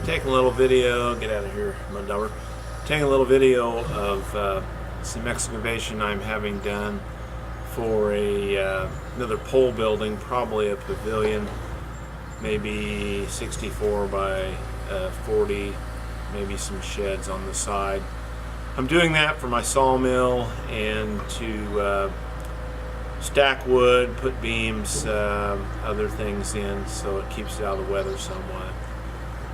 Taking a little video, get out of here, muddover. Taking a little video of some excavation I'm having done for another pole building, probably a pavilion, maybe 64 by 40, maybe some sheds on the side. I'm doing that for my sawmill and to stack wood, put beams, other things in, so it keeps it out of the weather somewhat.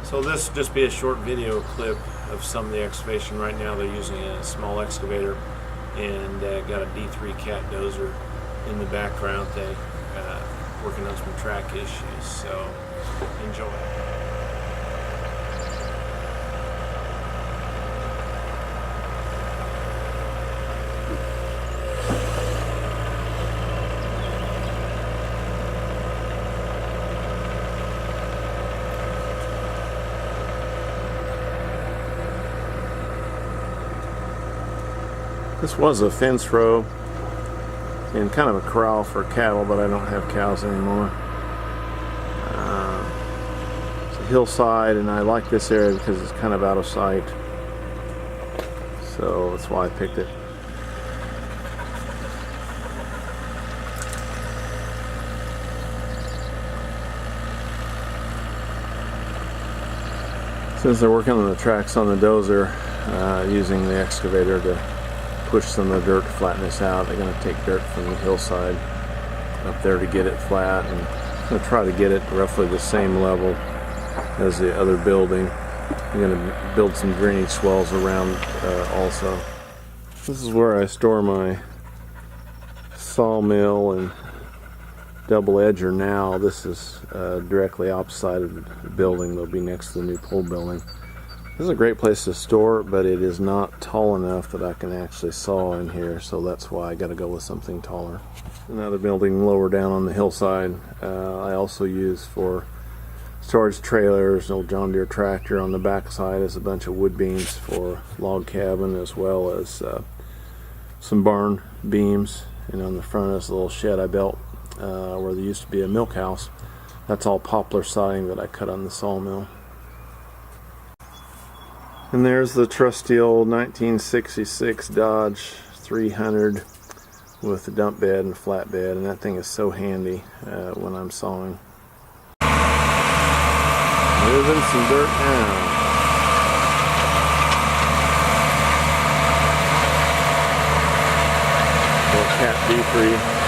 So this will just be a short video clip of some of the excavation. Right now they're using a small excavator and got a D3 cat dozer in the background. They working on some track issues, so enjoy. This was a fence row and kind of a corral for cattle, but I don't have cows anymore. It's a hillside, and I like this area because it's kind of out of sight. So that's why I picked it. Since they're working on the tracks on the dozer, using the excavator to push some of the dirt to flatten this out. They're going to take dirt from the hillside up there to get it flat, and I'm going to try to get it roughly the same level as the other building. I'm going to build some drainage swells around also. This is where I store my sawmill and double edger now. This is directly opposite of the building. They'll be next to the new pole building. This is a great place to store, but it is not tall enough that I can actually saw in here, so that's why I got to go with something taller. Another building lower down on the hillside I also use for storage trailers, an old John Deere tractor. On the back side is a bunch of wood beams for log cabin, as well as some barn beams, and on the front is a little shed I built where there used to be a milk house. That's all poplar siding that I cut on the sawmill. And there's the trusty old 1966 Dodge 300 with a dump bed and flatbed, and that thing is so handy when I'm sawing. Moving some dirt now. Little cat D3.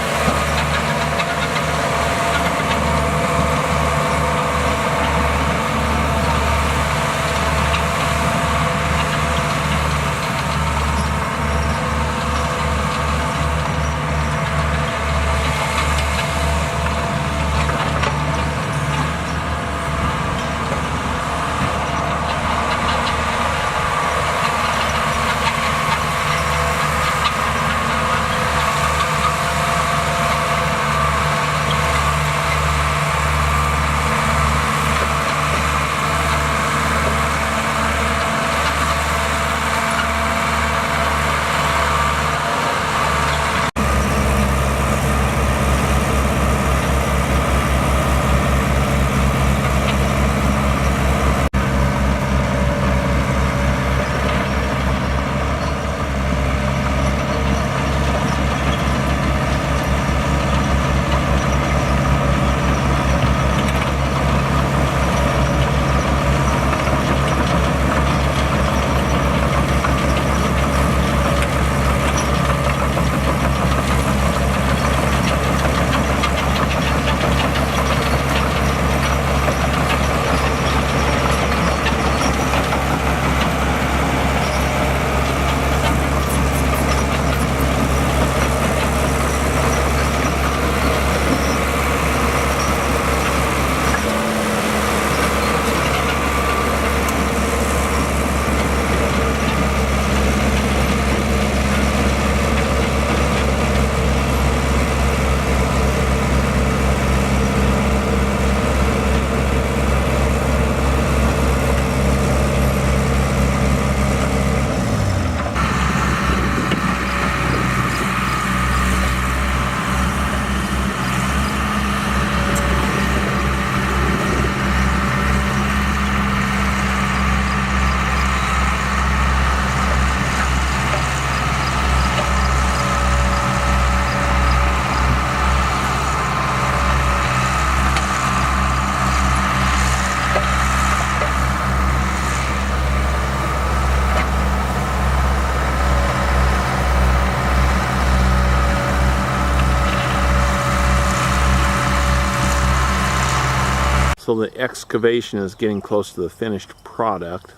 So the excavation is getting close to the finished product.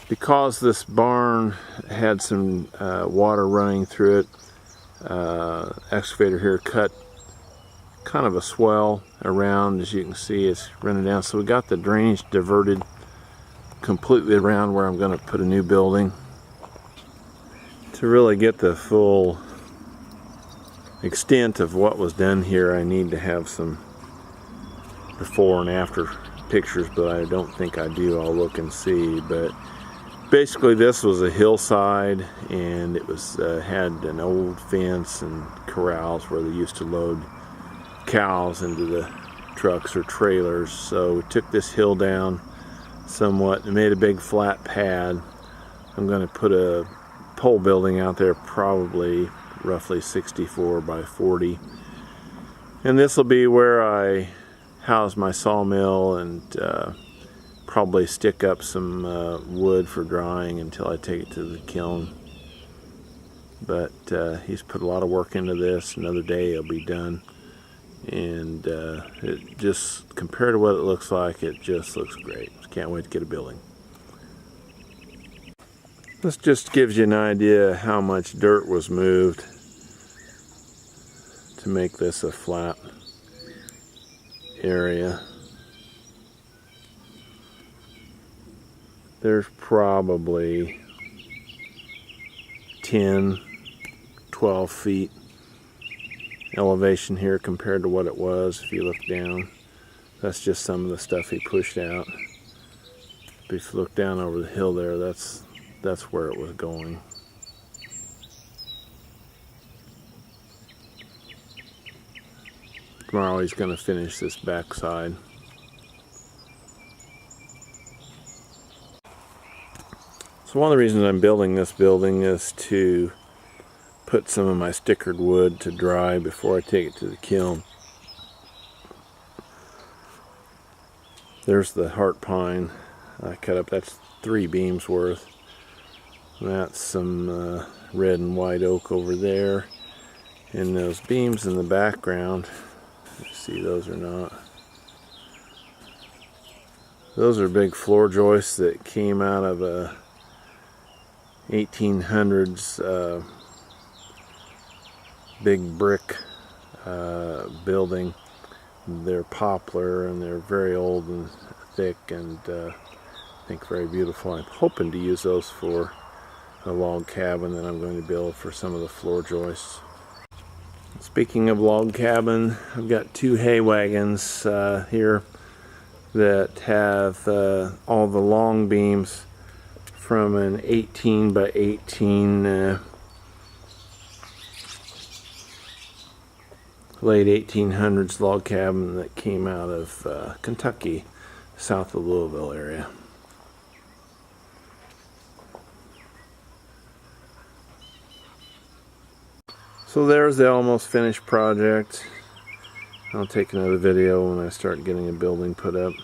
Because this barn had some water running through it, excavator here cut kind of a swell around. As you can see, it's running down. So we got the drainage diverted completely around where I'm going to put a new building. To really get the full extent of what was done here, I need to have some before and after pictures, but I don't think I do. I'll look and see. But basically this was a hillside, and it was had an old fence and corrals where they used to load cows into the trucks or trailers. So we took this hill down somewhat and made a big flat pad. I'm going to put a pole building out there, probably roughly 64 by 40, and this will be where I house my sawmill and probably stick up some wood for drying until I take it to the kiln. But he's put a lot of work into this. Another day it'll be done, and it just, compared to what it looks like, it just looks great. Can't wait to get a building. This just gives you an idea how much dirt was moved to make this a flat area. There's probably 10, 12 feet elevation here compared to what it was if you look down. That's just some of the stuff he pushed out. But if you look down over the hill there, that's where it was going. Tomorrow he's going to finish this back side. So one of the reasons I'm building this building is to put some of my stickered wood to dry before I take it to the kiln. There's the heart pine I cut up. That's 3 beams worth. That's some red and white oak over there. And those beams in the background, you see those or not. Those are big floor joists that came out of a 1800s big brick building. They're poplar and they're very old and thick, and I think very beautiful. I'm hoping to use those for a log cabin that I'm going to build for some of the floor joists. Speaking of log cabin, I've got 2 hay wagons here that have all the long beams from an 18 by 18 late 1800s log cabin that came out of Kentucky, south of Louisville area. So there's the almost finished project. I'll take another video when I start getting a building put up.